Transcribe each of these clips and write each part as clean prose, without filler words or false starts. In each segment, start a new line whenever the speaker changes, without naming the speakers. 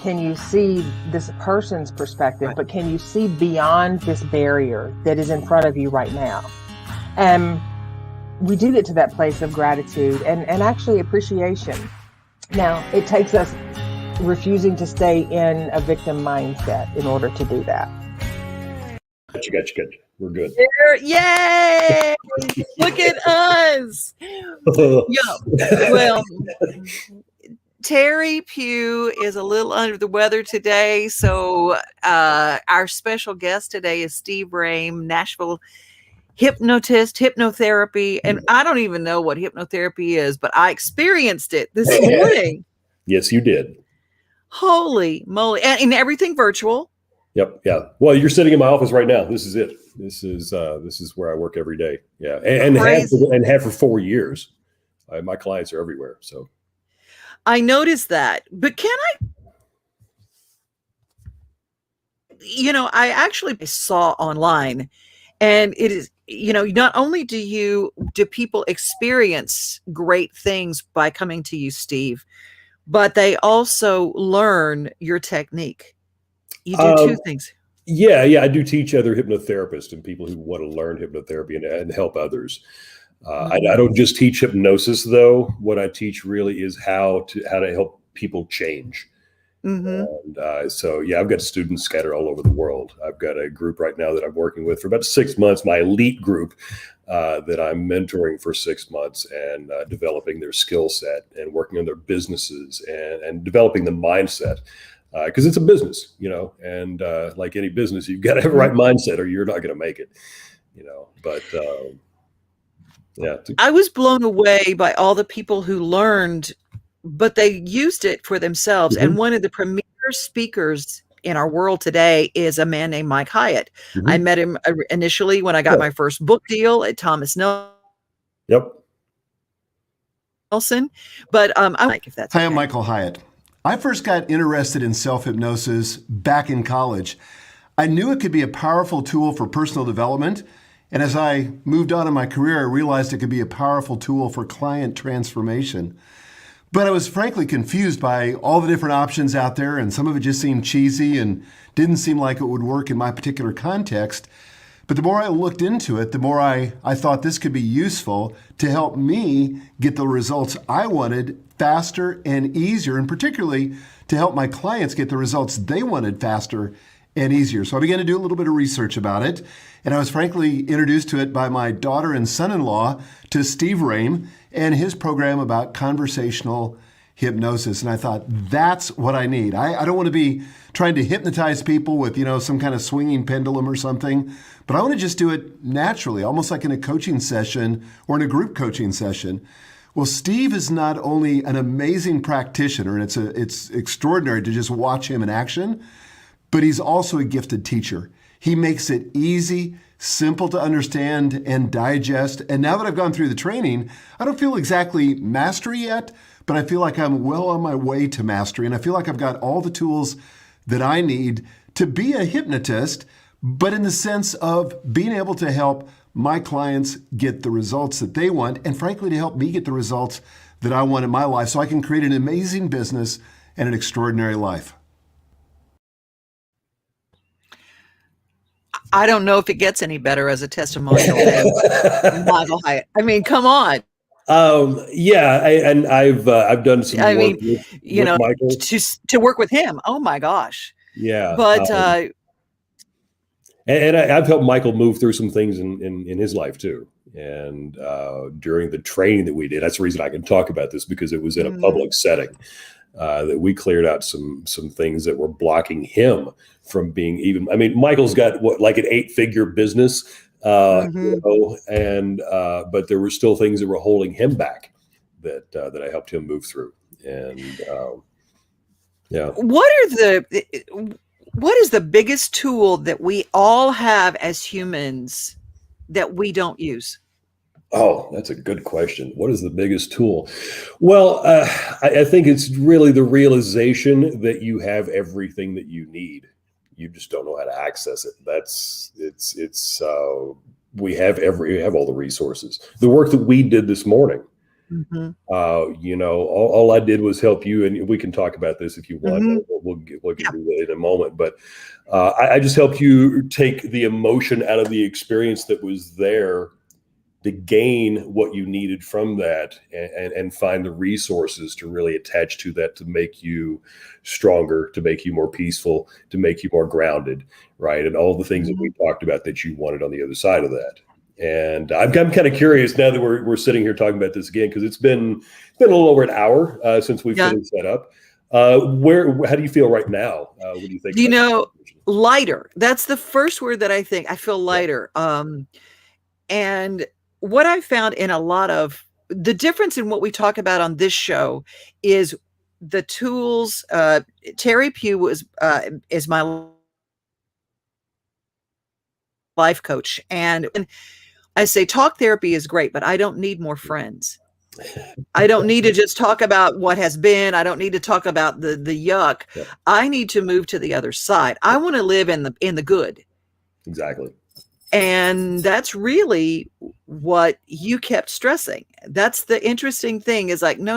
can you see this person's perspective, but can you see beyond this barrier that is in front of you right now? And we do get to that place of gratitude and actually appreciation. Now, it takes us refusing to stay in a victim mindset in order to do that.
Gotcha. We're good.
Yay! Look at us. Well, Teri Pugh is a little under the weather today, so our special guest today is Steve Roehm, Nashville hypnotherapy, and I don't even know what hypnotherapy is, but I experienced it this morning.
Yes, you did.
Holy moly! And everything virtual.
Yep. Yeah. Well, you're sitting in my office right now. This is it. This is where I work every day. Yeah, and have for 4 years. My clients are everywhere. So
I noticed that, but can I actually saw online, and it is, not only do people experience great things by coming to you, Steve, but they also learn your technique. You do two things.
Yeah. I do teach other hypnotherapists and people who want to learn hypnotherapy and help others. I don't just teach hypnosis, though. What I teach really is how to help people change. And I've got students scattered all over the world. I've got a group right now that I'm working with for about 6 months, my elite group that I'm mentoring for 6 months and developing their skill set and working on their businesses and developing the mindset. Because it's a business, and like any business, you've got to have the right mindset or you're not going to make it, but yeah.
I was blown away by all the people who learned, but they used it for themselves. And one of the premier speakers in our world today is a man named Mike Hyatt. I met him initially when I got my first book deal at Thomas Nelson. But I'm like, if that's
Hi, I'm Michael Hyatt. I first got interested in self-hypnosis back in college. I knew it could be a powerful tool for personal development, and as I moved on in my career, I realized it could be a powerful tool for client transformation. But I was frankly confused by all the different options out there, and some of it just seemed cheesy and didn't seem like it would work in my particular context. But the more I looked into it, the more I thought this could be useful to help me get the results I wanted faster and easier, and particularly to help my clients get the results they wanted faster and easier. So I began to do a little bit of research about it, and I was frankly introduced to it by my daughter and son-in-law to Steve Roehm and his program about conversational hypnosis. And I thought, that's what I need. I don't want to be trying to hypnotize people with, some kind of swinging pendulum or something, but I want to just do it naturally, almost like in a coaching session or in a group coaching session. Well, Steve is not only an amazing practitioner, and it's extraordinary to just watch him in action, but he's also a gifted teacher. He makes it easy, simple to understand and digest. And now that I've gone through the training, I don't feel exactly mastery yet, but I feel like I'm well on my way to mastery. And I feel like I've got all the tools that I need to be a hypnotist, but in the sense of being able to help my clients get the results that they want, and frankly, to help me get the results that I want in my life so I can create an amazing business and an extraordinary life.
I don't know if it gets any better as a testimonial than Michael Hyatt. I mean, come on.
I've done some work with Michael.
To work with him. Oh my gosh.
Yeah.
But
and I've helped Michael move through some things in his life too. And during the training that we did, that's the reason I can talk about this, because it was in a public setting that we cleared out some things that were blocking him from being even. I mean, Michael's got like an 8-figure business, but there were still things that were holding him back that I helped him move through. And
what is the biggest tool that we all have as humans that we don't use?
Oh, that's a good question. What is the biggest tool? Well, I think it's really the realization that you have everything that you need. You just don't know how to access it. We have all the resources. The work that we did this morning,
Mhm.
All I did was help you, and we can talk about this if you want.
Mhm.
We'll get
Yeah.
into that in a moment. But I just helped you take the emotion out of the experience that was there to gain what you needed from that, and find the resources to really attach to that to make you stronger, to make you more peaceful, to make you more grounded, right? And all the things that we talked about that you wanted on the other side of that. And I'm kind of curious now that we're sitting here talking about this again, because it's been a little over an hour since we finished that up. How do you feel right now? What do you think?
Lighter. That's the first word that I think. I feel lighter. And what I found in a lot of the difference in what we talk about on this show is the tools. Teri Pugh is my life coach. And I say talk therapy is great, but I don't need more friends. I don't need to just talk about what has been. I don't need to talk about the yuck.
Yep.
I need to move to the other side. I want to live in the good.
Exactly.
And that's really what you kept stressing. That's the interesting thing is like, no.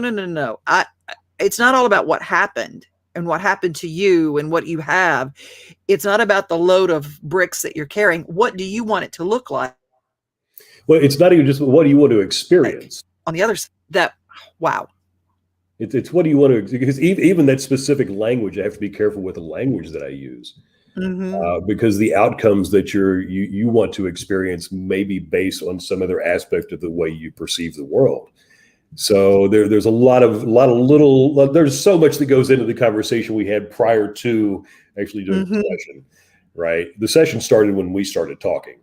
It's not all about what happened and what happened to you and what you have. It's not about the load of bricks that you're carrying. What do you want it to look like?
Well, it's not even just what do you want to experience
on the other side. Wow.
It's what do you want to, because even that specific language, I have to be careful with the language that I use. Because the outcomes that you want to experience may be based on some other aspect of the way you perceive the world. So there's a lot of little, there's so much that goes into the conversation we had prior to actually doing the session, right? The session started when we started talking.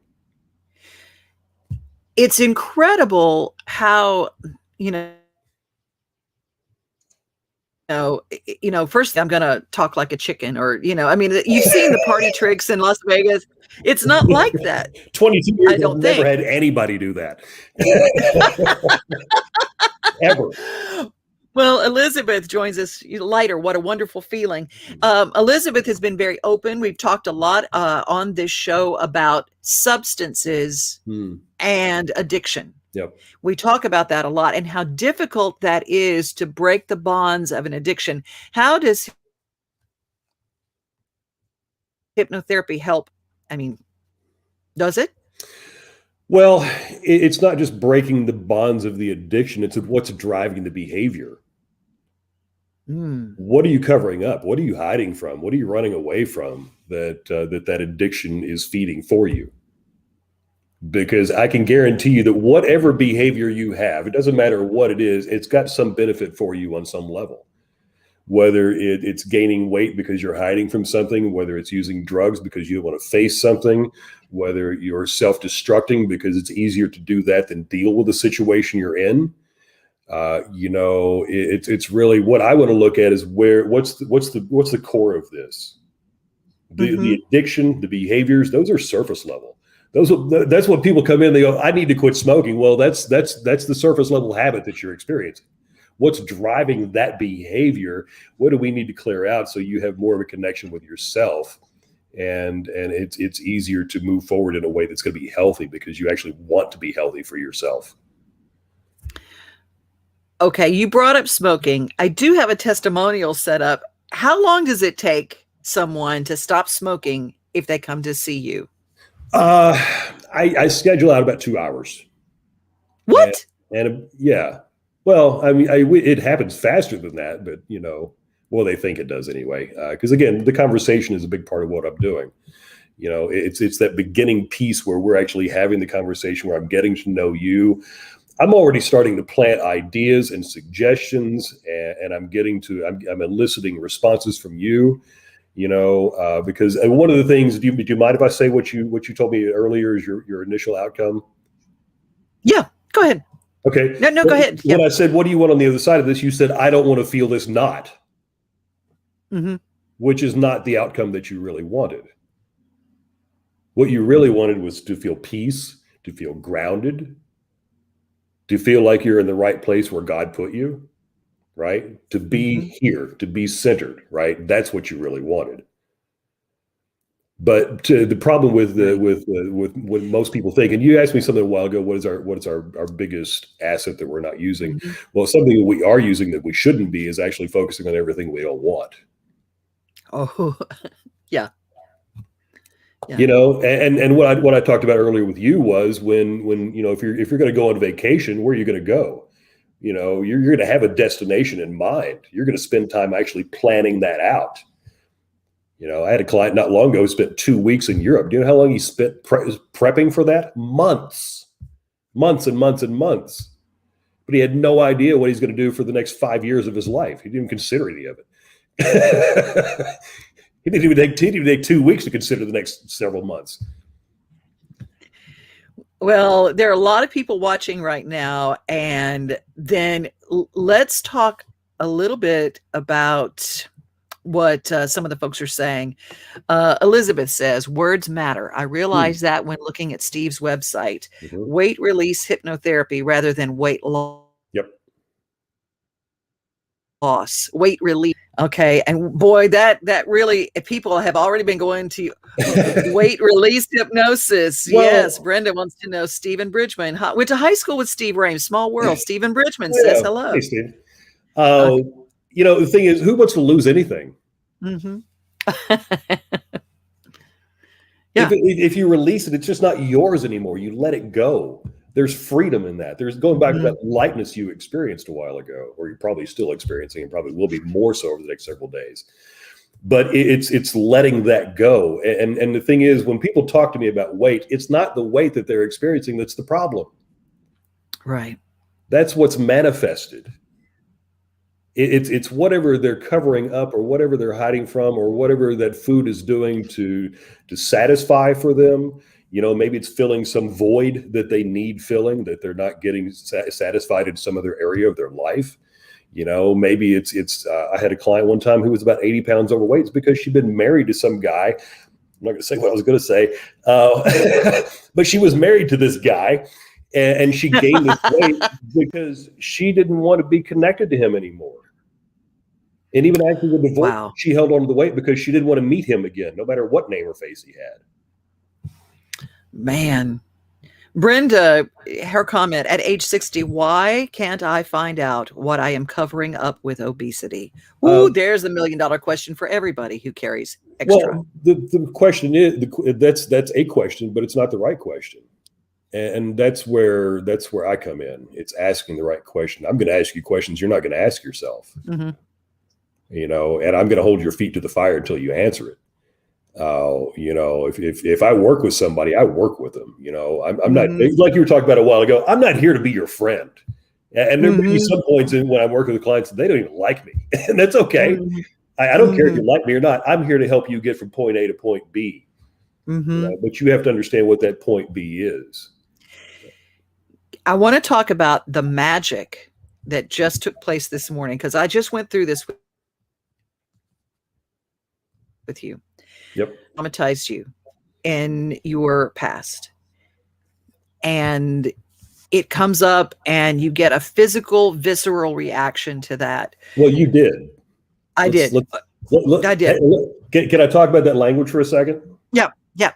It's incredible how, first I'm going to talk like a chicken or, you've seen the party tricks in Las Vegas. It's not like that.
22 years,
I don't
I've
think.
never had anybody do that. Ever.
Well, Elizabeth joins us lighter. What a wonderful feeling. Elizabeth has been very open. We've talked a lot on this show about substances and addiction.
Yep.
We talk about that a lot and how difficult that is to break the bonds of an addiction. How does hypnotherapy help? Does it?
Well, it's not just breaking the bonds of the addiction. It's what's driving the behavior. What are you covering up? What are you hiding from? What are you running away from that addiction is feeding for you? Because I can guarantee you that whatever behavior you have, it doesn't matter what it is, it's got some benefit for you on some level. Whether it's gaining weight because you're hiding from something, whether it's using drugs because you want to face something, whether you're self-destructing because it's easier to do that than deal with the situation you're in. It's really what I want to look at is what's the core of this? The addiction, the behaviors, those are surface level. That's what people come in, they go, I need to quit smoking. Well, that's the surface level habit that you're experiencing. What's driving that behavior? What do we need to clear out so you have more of a connection with yourself? And it's easier to move forward in a way that's going to be healthy because you actually want to be healthy for yourself.
Okay, you brought up smoking. I do have a testimonial set up. How long does it take someone to stop smoking if they come to see you?
I schedule out about 2 hours.
What?
And yeah. Well, it happens faster than that, but they think it does anyway. Because again, the conversation is a big part of what I'm doing. It's that beginning piece where we're actually having the conversation, where I'm getting to know you. I'm already starting to plant ideas and suggestions, and I'm eliciting responses from you. Because one of the things, do you mind if I say what you told me earlier is your initial outcome?
Yeah, go ahead.
Okay.
No, go ahead.
When I said, what do you want on the other side of this? You said, I don't want to feel this knot, which is not the outcome that you really wanted. What you really wanted was to feel peace, to feel grounded, to feel like you're in the right place where God put you, right? To be here, to be centered, right? That's what you really wanted. But the problem with what most people think, and you asked me something a while ago, what is our biggest asset that we're not using?
Mm-hmm.
Well, something that we are using that we shouldn't be is actually focusing on everything we don't want.
Oh, yeah. Yeah.
You know, and what I talked about earlier with you was when you know, if you're going to go on vacation, where are you going to go? You know, you're going to have a destination in mind. You're going to spend time actually planning that out. You know, I had a client not long ago who spent 2 weeks in Europe. Do you know how long he spent prepping for that? Months and months and months. But he had no idea what he's going to do for the next 5 years of his life. He didn't even consider any of it. He didn't even take 2 weeks to consider the next several months.
Well, there are a lot of people watching right now, and then let's talk a little bit about what some of the folks are saying. Elizabeth says, words matter. I realize that when looking at Steve's website. Weight release hypnotherapy rather than weight loss.
Yep.
Weight relief. Okay. And boy, that really, people have already been going to weight release hypnosis. Well, yes. Brenda wants to know Stephen Bridgman. Went to high school with Steve Roehm. Small world. Stephen Bridgman says hello.
Hey, Steve. You know, the thing is, who wants to lose anything?
Mm-hmm.
Yeah. If you release it, it's just not yours anymore. You let it go. There's freedom in that. There's going back to that lightness you experienced a while ago, or you're probably still experiencing, and probably will be more so over the next several days. But it's letting that go. And the thing is, when people talk to me about weight, it's not the weight that they're experiencing that's the problem.
Right.
That's what's manifested. It's whatever they're covering up, or whatever they're hiding from, or whatever that food is doing to satisfy for them. You know, maybe it's filling some void that they need filling, that they're not getting satisfied in some other area of their life. You know, maybe it's I had a client one time who was about 80 pounds overweight. It's because she'd been married to some guy. I'm not going to say what I was going to say, but she was married to this guy, and she gained this weight because she didn't want to be connected to him anymore. And even after the divorce, she held on to the weight because she didn't want to meet him again, no matter what name or face he had.
Man, Brenda, her comment, at age 60, why can't I find out what I am covering up with obesity? Ooh, there's the $1 million question for everybody who carries extra.
Well, the question is, that's a question, but it's not the right question. And that's where I come in. It's asking the right question. I'm going to ask you questions you're not going to ask yourself. Mm-hmm. You know, and I'm going to hold your feet to the fire until you answer it. You know, if I work with somebody, I work with them. You know, I'm not, like you were talking about a while ago, I'm not here to be your friend. And there may be some points when I'm working with clients, they don't even like me, and that's okay. I don't care if you like me or not. I'm here to help you get from point A to point B. You know, but you have to understand what that point B is.
I want to talk about the magic that just took place this morning, because I just went through this with you.
Yep.
Traumatized you in your past. And it comes up and you get a physical, visceral reaction to that.
Well, you did.
I did.
I did. Can I talk about that language for a second?
Yeah. Yeah.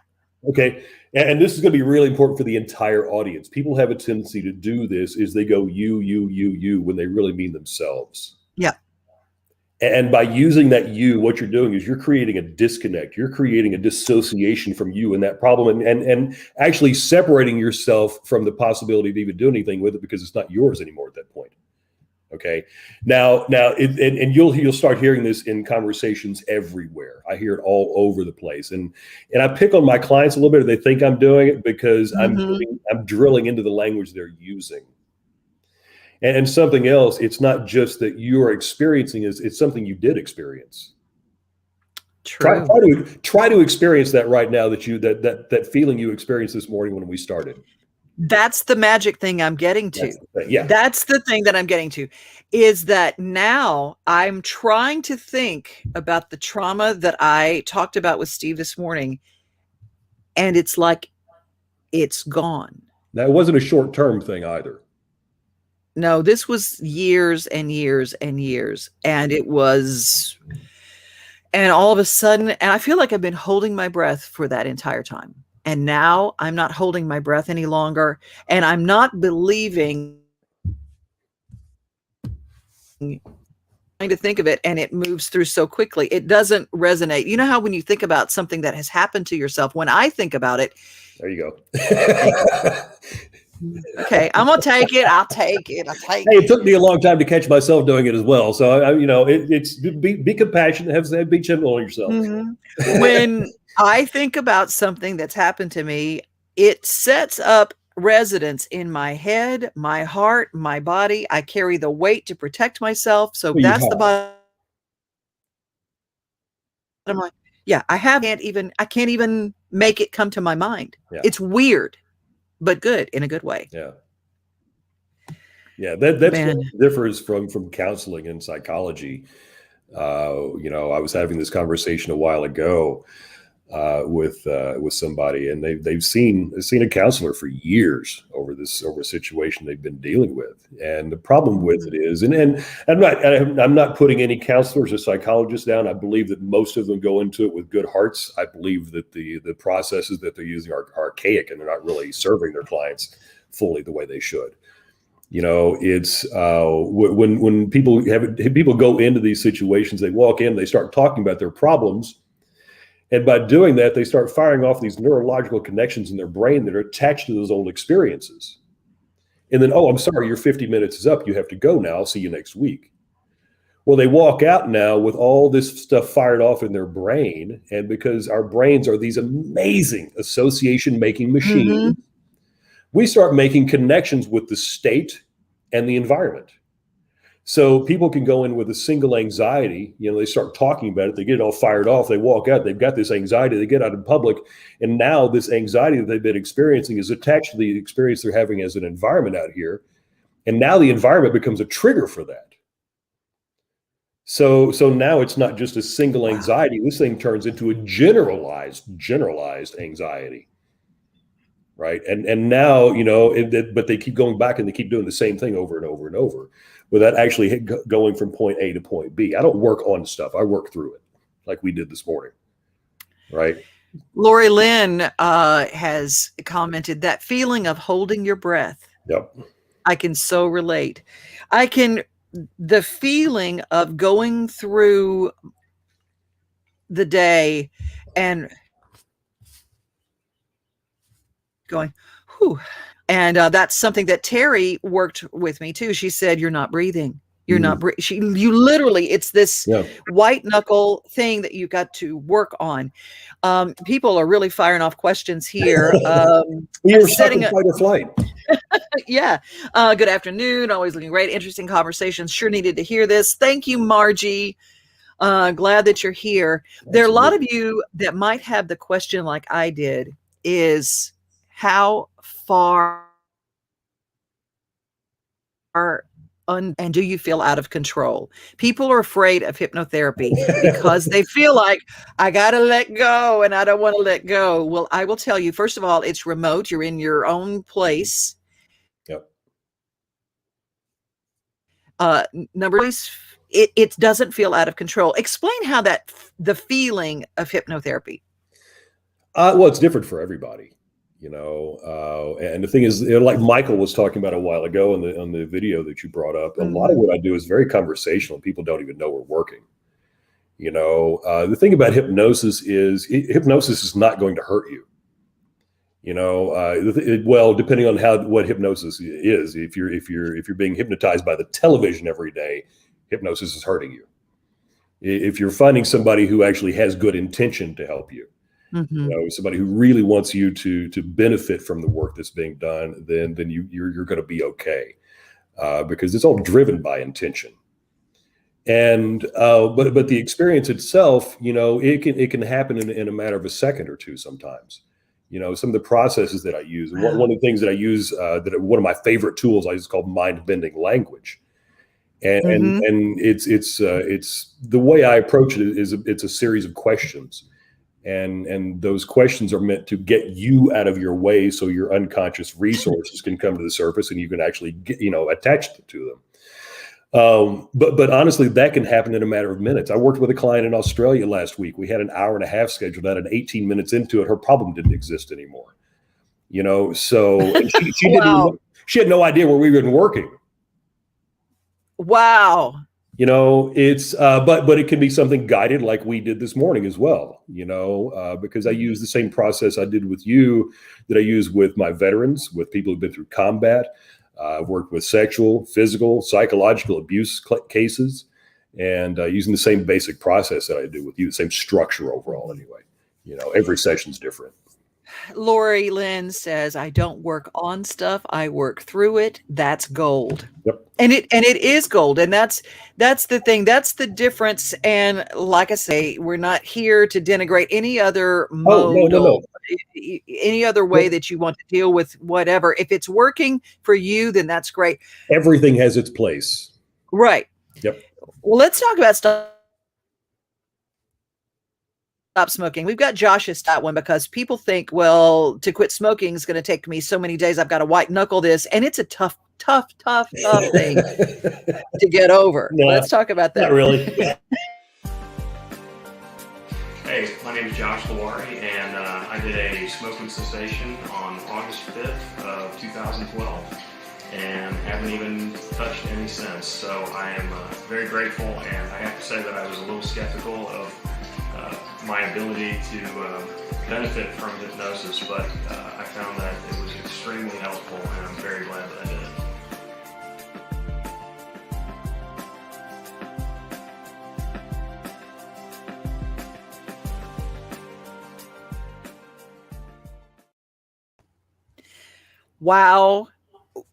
Okay. And this is going to be really important for the entire audience. People have a tendency to do this, is they go you, when they really mean themselves.
Yeah.
And by using that you, what you're doing is you're creating a disconnect. You're creating a dissociation from you and that problem, and actually separating yourself from the possibility of even doing anything with it, because it's not yours anymore at that point. Okay. Now, and you'll start hearing this in conversations everywhere. I hear it all over the place, and I pick on my clients a little bit. They think I'm doing it because I'm drilling into the language they're using. And something else, it's not just that you're experiencing, it's something you did experience.
True.
Try to experience that right now, that feeling you experienced this morning when we started.
That's the magic thing I'm getting to.
That's
the thing that I'm getting to, is that now I'm trying to think about the trauma that I talked about with Steve this morning, and it's like it's gone.
That wasn't a short-term thing either.
No, this was years and years and years. And it was, And all of a sudden, and I feel like I've been holding my breath for that entire time. And now I'm not holding my breath any longer. And I'm not believing to think of it, and it moves through so quickly. It doesn't resonate. You know how when you think about something that has happened to yourself, when I think about it,
there you go.
Okay, I'm gonna take it. I'll take it.
Hey, it took me a long time to catch myself doing it as well. So it's be compassionate, be gentle on yourself.
Mm-hmm. When I think about something that's happened to me, it sets up residence in my head, my heart, my body. I carry the weight to protect myself. So that's the bottom line. Yeah, I can't even make it come to my mind. Yeah. It's weird, but good in a good way.
Yeah. Yeah, that's what differs from counseling and psychology. I was having this conversation a while ago with somebody, and they've seen a counselor for years over a situation they've been dealing with. And the problem with it is, and I'm not putting any counselors or psychologists down. I believe that most of them go into it with good hearts. I believe that the processes that they're using are archaic, and they're not really serving their clients fully the way they should. It's when people go into these situations, they walk in, they start talking about their problems. And by doing that, they start firing off these neurological connections in their brain that are attached to those old experiences. And then, oh, I'm sorry, your 50 minutes is up. You have to go now. I'll see you next week. Well, they walk out now with all this stuff fired off in their brain. And because our brains are these amazing association-making machines, we start making connections with the state and the environment. So people can go in with a single anxiety, they start talking about it, they get it all fired off, they walk out, they've got this anxiety, they get out in public, and now this anxiety that they've been experiencing is attached to the experience they're having as an environment out here. And now the environment becomes a trigger for that. So now it's not just a single anxiety, this thing turns into a generalized anxiety. Right. And now, but they keep going back and they keep doing the same thing over and over and over without actually going from point A to point B. I don't work on stuff. I work through it like we did this morning. Right.
Lori Lynn has commented that feeling of holding your breath.
Yep.
I can so relate. The feeling of going through the day and going, whew. And that's something that Teri worked with me too. She said, you're not breathing. You're not breathing. You literally, it's this white knuckle thing that you got to work on. People are really firing off questions here.
You're setting a fight or flight.
Yeah. Good afternoon. Always looking great. Interesting conversations. Sure needed to hear this. Thank you, Margie. Glad that you're here. Absolutely. There are a lot of you that might have the question like I did is, how far and do you feel out of control? People are afraid of hypnotherapy because they feel like I got to let go and I don't want to let go. Well, I will tell you, first of all, it's remote. You're in your own place.
Yep.
Number two, it doesn't feel out of control. Explain how the feeling of hypnotherapy.
Well, it's different for everybody. And the thing is, like Michael was talking about a while ago on the video that you brought up, a lot of what I do is very conversational. People don't even know we're working. The thing about hypnosis is hypnosis is not going to hurt you. Well, depending on what hypnosis is, if you're being hypnotized by the television every day, hypnosis is hurting you. If you're finding somebody who actually has good intention to help you, somebody who really wants you to benefit from the work that's being done, then you're going to be okay, because it's all driven by intention. And but the experience itself, it can happen in a matter of a second or two sometimes. Some of the processes that I use, one of the things that I use, one of my favorite tools I use, called mind-bending language. And it's the way I approach it is it's a series of questions. And those questions are meant to get you out of your way so your unconscious resources can come to the surface and you can actually get, attach to But honestly, that can happen in a matter of minutes. I worked with a client in Australia last week. We had an hour and a half scheduled out, and 18 minutes into it, her problem didn't exist anymore. So and she
Wow.
she had no idea where we were working.
Wow.
It's but it can be something guided like we did this morning as well, because I use the same process I did with you that I use with my veterans, with people who've been through combat. I've worked with sexual, physical, psychological abuse cases, and using the same basic process that I do with you, the same structure overall anyway. Every session's different.
Lori Lynn says, I don't work on stuff. I work through it. That's gold.
Yep.
And it is gold. And that's the thing. That's the difference. And like I say, we're not here to denigrate any other mode,
no.
Any other way that you want to deal with whatever. If it's working for you, then that's great.
Everything has its place.
Right.
Yep.
Well, let's talk about stop smoking. We've got Josh's that one because people think, well, to quit smoking is going to take me so many days. I've got to white knuckle this. And it's a tough thing to get over.
No,
let's talk about that.
Not really.
Hey, my name is Josh Lawari, and I did a smoking cessation on August 5th of 2012, and haven't even touched any since. So I am very grateful, and I have to say that I was a little skeptical of my ability to benefit from hypnosis, but I found that it was extremely helpful, and I'm very glad that I did it.
Wow.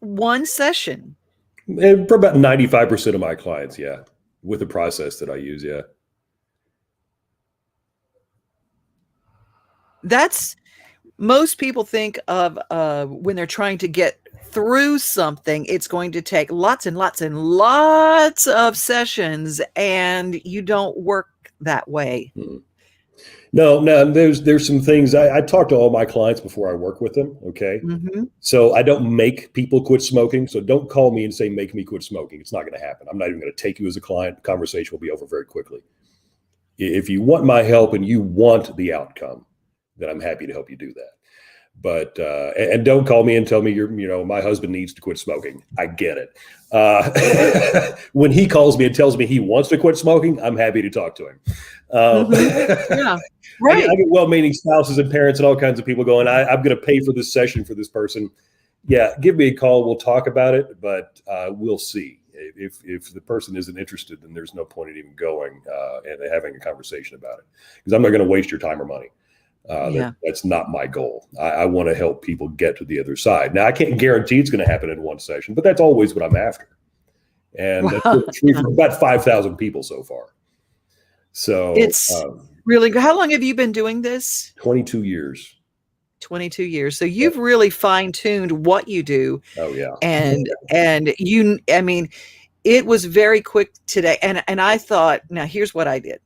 One session.
And for about 95% of my clients, yeah, with the process that I use, yeah.
That's most people think of when they're trying to get through something, it's going to take lots and lots and lots of sessions, and you don't work that way.
No, there's some things I talk to all my clients before I work with them. Okay.
Mm-hmm.
So I don't make people quit smoking. So don't call me and say, make me quit smoking. It's not going to happen. I'm not even going to take you as a client. The conversation will be over very quickly. If you want my help and you want the outcome, then I'm happy to help you do that. But, and don't call me and tell me my husband needs to quit smoking. I get it. When he calls me and tells me he wants to quit smoking, I'm happy to talk to him.
Yeah, right.
I get well-meaning spouses and parents and all kinds of people going, I'm going to pay for this session for this person. Yeah, give me a call. We'll talk about it, but we'll see. If the person isn't interested, then there's no point in even going and having a conversation about it, because I'm not going to waste your time or money. That's not my goal. I want to help people get to the other side. Now, I can't guarantee it's going to happen in one session, but that's always what I'm after. And that's true for about 5,000 people so far. So
it's really good. How long have you been doing this?
22 years.
22 years. So you've really fine-tuned what you do.
Oh yeah.
And it was very quick today. And I thought, now here's what I did.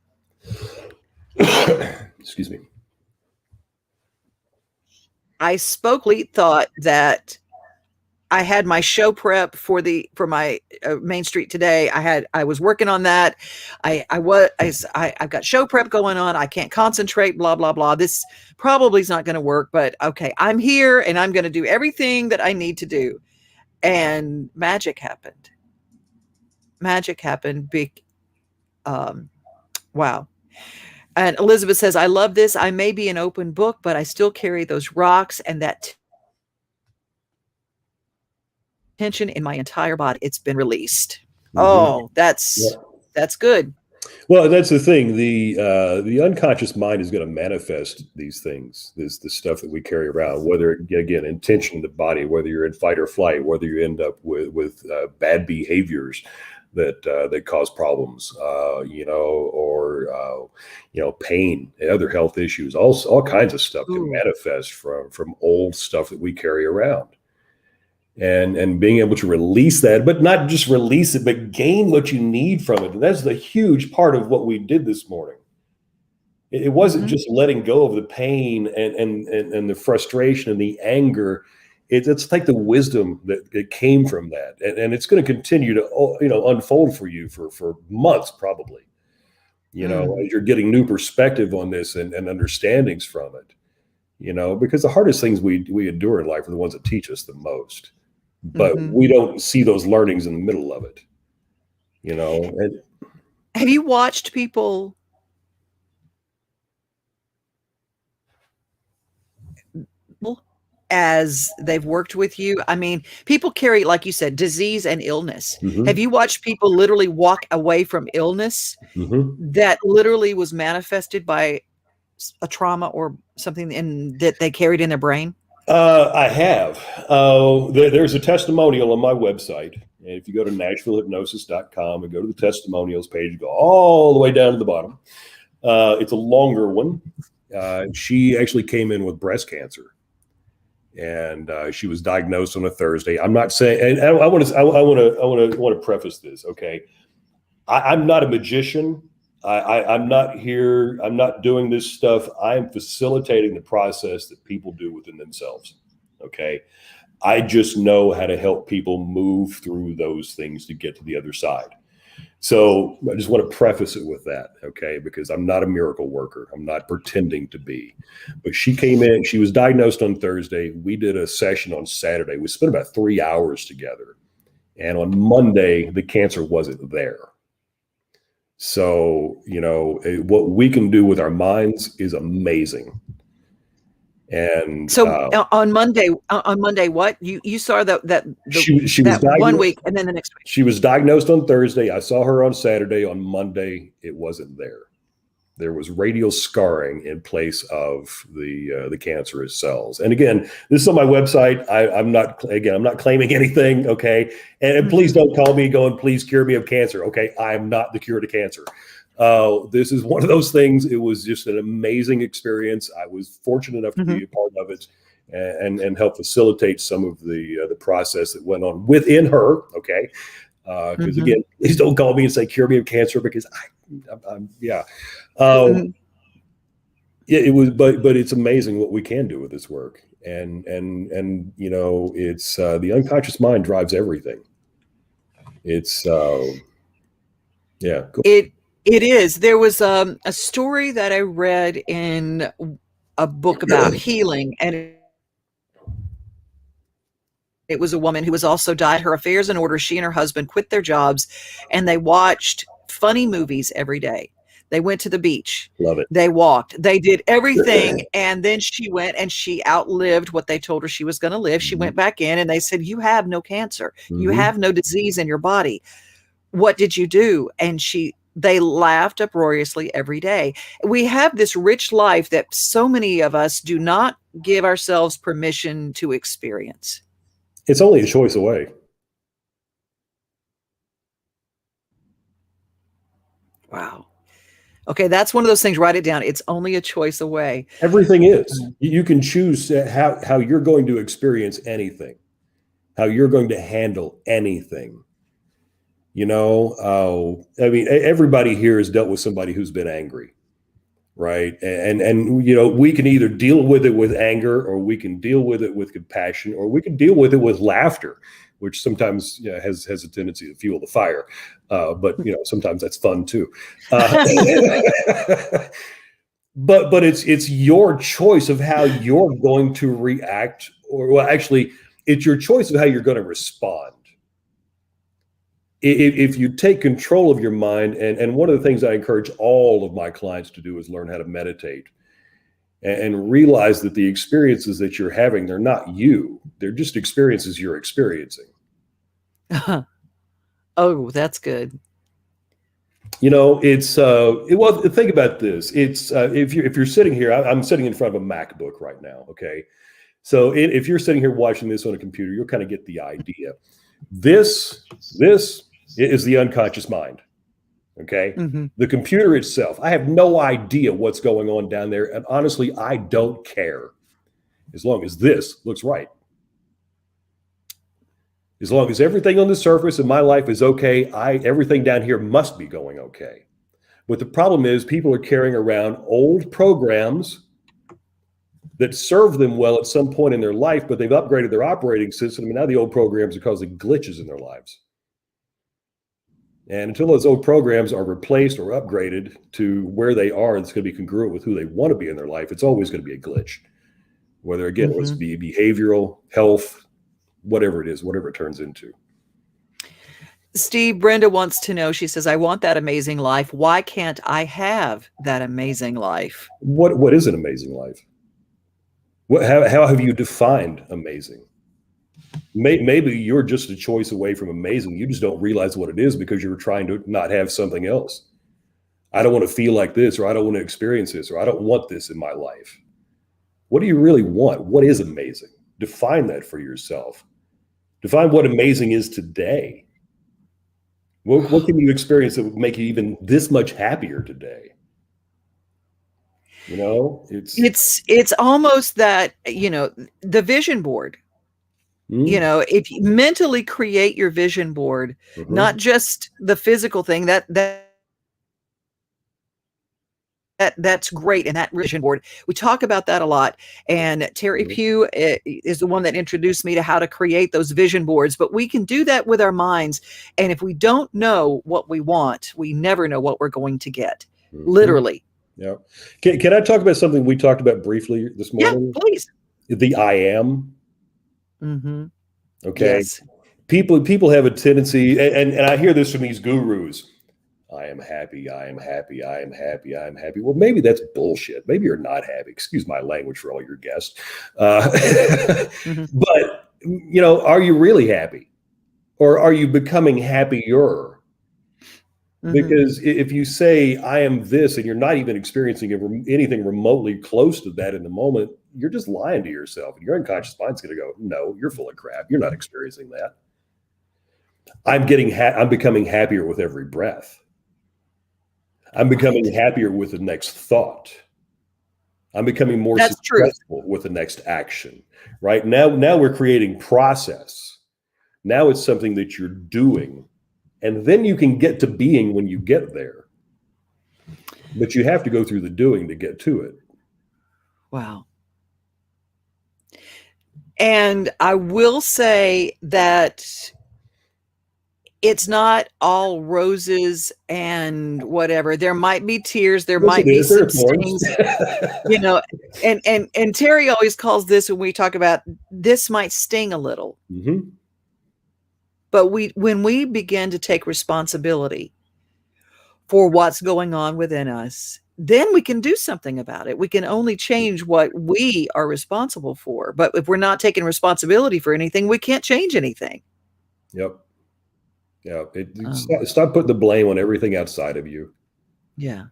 Excuse me.
I thought that I had my show prep for my Main Street Today. I was working on that. I've got show prep going on. I can't concentrate, blah, blah, blah. This probably is not going to work, but okay, I'm here and I'm going to do everything that I need to do. And magic happened. Wow. And Elizabeth says, I love this. I may be an open book, but I still carry those rocks and that tension in my entire body. It's been released. Mm-hmm. Oh, that's good.
Well, that's the thing. The unconscious mind is going to manifest these things, the stuff that we carry around, whether, again, intention in the body, whether you're in fight or flight, whether you end up with bad behaviors that cause problems, or pain and other health issues. All kinds of stuff can manifest from old stuff that we carry around. And being able to release that, but not just release it, but gain what you need from it. And that's the huge part of what we did this morning. It wasn't just letting go of the pain and the frustration and the anger It's like the wisdom that it came from that, and it's going to continue to unfold for you for months probably. As you're getting new perspective on this and understandings from it. Because the hardest things we endure in life are the ones that teach us the most, but we don't see those learnings in the middle of it. And
have you watched people as they've worked with you? I mean, people carry, like you said, disease and illness. Have you watched people literally walk away from illness that literally was manifested by a trauma or something that they carried in their brain?
I have. There's a testimonial on my website. And if you go to NashvilleHypnosis.com and go to the testimonials page, go all the way down to the bottom. It's a longer one. She actually came in with breast cancer. And she was diagnosed on a Thursday. I'm not saying, and I want to preface this. Okay, I'm not a magician. I'm not here. I'm not doing this stuff. I am facilitating the process that people do within themselves. Okay, I just know how to help people move through those things to get to the other side. So I just want to preface it with that, okay? Because I'm not a miracle worker. I'm not pretending to be. But she came in, she was diagnosed on Thursday. We did a session on Saturday. We spent about 3 hours together. And on Monday, the cancer wasn't there. So, what we can do with our minds is amazing. And
so on Monday, what you saw
she was diagnosed
1 week, and then the next week
she was diagnosed on Thursday. I saw her on Saturday. On Monday, it wasn't there. There was radial scarring in place of the cancerous cells. And again, this is on my website. I'm not claiming anything. Okay, and please don't call me going, please cure me of cancer. Okay, I am not the cure to cancer. This is one of those things. It was just an amazing experience. I was fortunate enough to be a part of it and help facilitate some of the process that went on within her. Okay. Because again, please don't call me and say, cure me of cancer, because it was, but it's amazing what we can do with this work. And it's, the unconscious mind drives everything. It's, cool.
It is. There was a story that I read in a book about healing, and it was a woman who was also died. Her affairs in order. She and her husband quit their jobs, and they watched funny movies every day. They went to the beach.
Love it.
They walked. They did everything, and then she went and she outlived what they told her she was going to live. She went back in, and they said, "You have no cancer. You have no disease in your body. What did you do?" And they laughed uproariously every day. We have this rich life that so many of us do not give ourselves permission to experience.
It's only a choice away.
Wow. Okay, that's one of those things. Write it down. It's only a choice away.
Everything is. You can choose how you're going to experience anything, how you're going to handle anything. I mean, everybody here has dealt with somebody who's been angry, right? And we can either deal with it with anger, or we can deal with it with compassion, or we can deal with it with laughter, which sometimes has a tendency to fuel the fire. But sometimes that's fun too. But it's your choice of how you're going to react, actually, it's your choice of how you're going to respond. If you take control of your mind, and one of the things I encourage all of my clients to do is learn how to meditate and realize that the experiences that you're having, they're not you. They're just experiences you're experiencing.
Oh, that's good.
It's well, think about this. It's if you're sitting here, I'm sitting in front of a MacBook right now. Okay. So if you're sitting here watching this on a computer, you'll kind of get the idea. This is the unconscious mind. Okay. The computer itself, I have no idea what's going on down there. And honestly, I don't care as long as this looks right. As long as everything on the surface of my life is okay, everything down here must be going okay. But the problem is people are carrying around old programs that served them well at some point in their life, but they've upgraded their operating system, and now the old programs are causing glitches in their lives. And until those old programs are replaced or upgraded to where they are, and it's going to be congruent with who they want to be in their life, it's always going to be a glitch. Whether, again, it's be behavioral, health, whatever it is, whatever it turns into.
Steve, Brenda wants to know, she says, I want that amazing life. Why can't I have that amazing life?
What is an amazing life? How have you defined amazing? Maybe you're just a choice away from amazing. You just don't realize what it is because you're trying to not have something else. I don't want to feel like this, or I don't want to experience this, or I don't want this in my life. What do you really want? What is amazing? Define that for yourself. Define what amazing is today. What can you experience that would make you even this much happier today? You know,
it's almost that, you know, the vision board. You know, if you mentally create your vision board, not just the physical thing, that's great. And that vision board, we talk about that a lot. And Teri Pugh is the one that introduced me to how to create those vision boards. But we can do that with our minds. And if we don't know what we want, we never know what we're going to get. Literally.
Yeah. Can I talk about something we talked about briefly this morning?
Yeah, please.
The I am. Okay. Yes. People have a tendency, and I hear this from these gurus. I am happy. I am happy. I am happy. I am happy. Well, maybe that's bullshit. Maybe you're not happy. Excuse my language for all your guests. But, you know, are you really happy? Or are you becoming happier? Because if you say, I am this, and you're not even experiencing anything remotely close to that in the moment, you're just lying to yourself. And your unconscious mind's going to go, no, you're full of crap. You're not experiencing that. I'm becoming happier with every breath. I'm becoming happier with the next thought. I'm becoming more successful with the next action. Right? Now we're creating process. Now it's something that you're doing. And then you can get to being when you get there. But you have to go through the doing to get to it.
Wow. And I will say that it's not all roses and whatever. There might be tears. There might be some stings, you know, and Teri always calls this, when we talk about this, might sting a little. But when we begin to take responsibility for what's going on within us, then we can do something about it. We can only change what we are responsible for. But if we're not taking responsibility for anything, we can't change anything.
Yep. Yeah. Stop putting the blame on everything outside of you.
Yeah.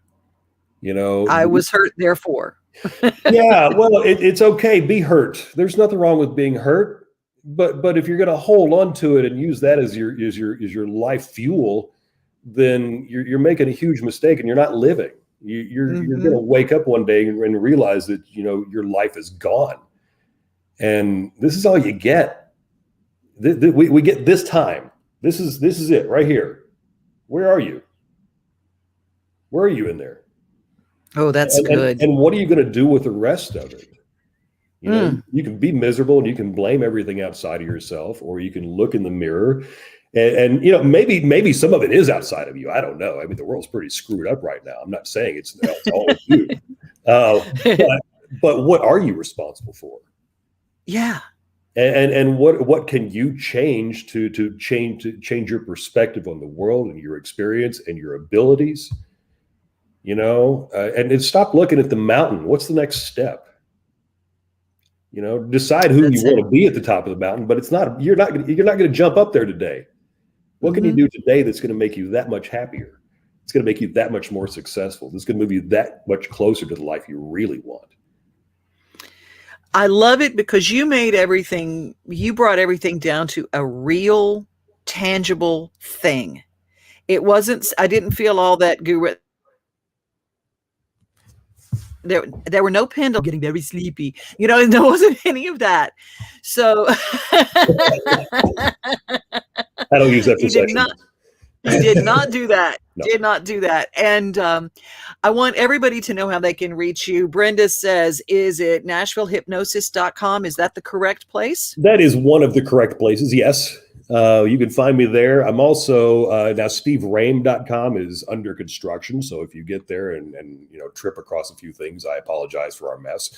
You know,
I was hurt, therefore.
Yeah. Well, it's okay. Be hurt. There's nothing wrong with being hurt. But if you're going to hold on to it and use that as your life fuel, then you're making a huge mistake and you're not living. You're going to wake up one day and realize that, you know, your life is gone, and this is all you get. We get this time. This is it right here. Where are you? Where are you in there?
Oh, that's good.
And what are you going to do with the rest of it? You know, you can be miserable and you can blame everything outside of yourself, or you can look in the mirror and you know, maybe some of it is outside of you. I don't know. I mean, the world's pretty screwed up right now. I'm not saying it's all of you. But what are you responsible for?
Yeah.
And what can you change to change your perspective on the world and your experience and your abilities? You know, and stop looking at the mountain. What's the next step? You know, decide who you want to be at the top of the mountain, but you're not going to jump up there today. What can you do today that's going to make you that much happier? It's going to make you that much more successful. It's going to move you that much closer to the life you really want.
I love it because you brought everything down to a real, tangible thing. I didn't feel all that guru. There were no pendulums. Getting very sleepy. You know, there wasn't any of that. So
I don't use that for sexual.
He did not do that.
No.
Did not do that. And I want everybody to know how they can reach you. Brenda says, is it NashvilleHypnosis.com? Is that the correct place?
That is one of the correct places, yes. You can find me there. I'm also now SteveRoehm.com is under construction. So if you get there and trip across a few things, I apologize for our mess.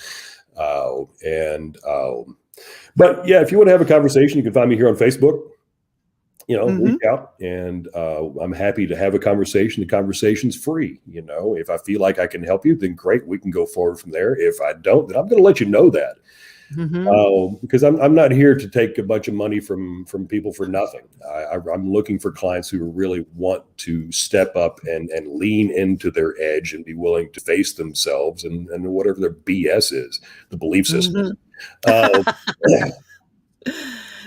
But yeah, if you want to have a conversation, you can find me here on Facebook. Reach out, and I'm happy to have a conversation. The conversation's free. If I feel like I can help you, then great, we can go forward from there. If I don't, then I'm going to let you know that. Because I'm not here to take a bunch of money from people for nothing. I'm looking for clients who really want to step up and lean into their edge and be willing to face themselves and whatever their BS is, the belief system.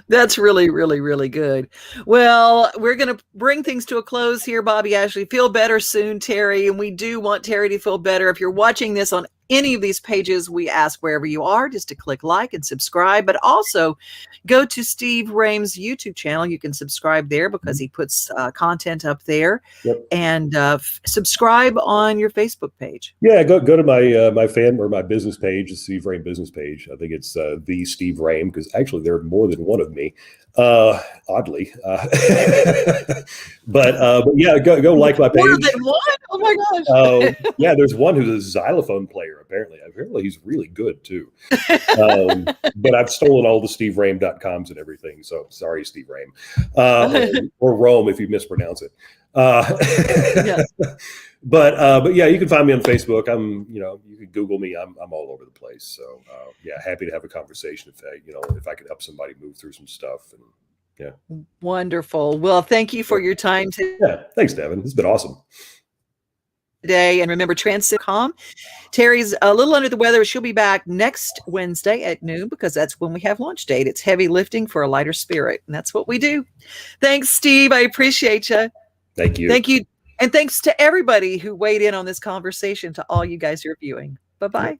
That's really, really, really good. Well, we're going to bring things to a close here, Bobby Ashley. Feel better soon, Teri. And we do want Teri to feel better. If you're watching this on any of these pages, we ask wherever you are just to click like and subscribe, but also go to Steve Roehm's YouTube channel. You can subscribe there because he puts content up there.
Yep.
And subscribe on your Facebook page.
Yeah, go to my fan or my business page, the Steve Roehm business page. I think it's the Steve Roehm, because actually there are more than one of me, oddly. But yeah, go like my page.
More than one? Oh my gosh.
Yeah, there's one who's a xylophone player. Apparently he's really good too. But I've stolen all the SteveRoehm.coms and everything. So sorry, Steve Roehm, or Roehm if you mispronounce it.
Yes.
But yeah, you can find me on Facebook. You can Google me. I'm all over the place. So yeah, happy to have a conversation if I can help somebody move through some stuff. And yeah,
wonderful. Well, thank you for your time today.
Yeah, thanks, Devon. This has been awesome.
And remember, Transit.com. Teri's a little under the weather. She'll be back next Wednesday at noon because that's when we have launch date. It's heavy lifting for a lighter spirit, and that's what we do. Thanks, Steve. I appreciate you.
Thank you.
Thank you. And thanks to everybody who weighed in on this conversation, to all you guys who are viewing. Bye-bye.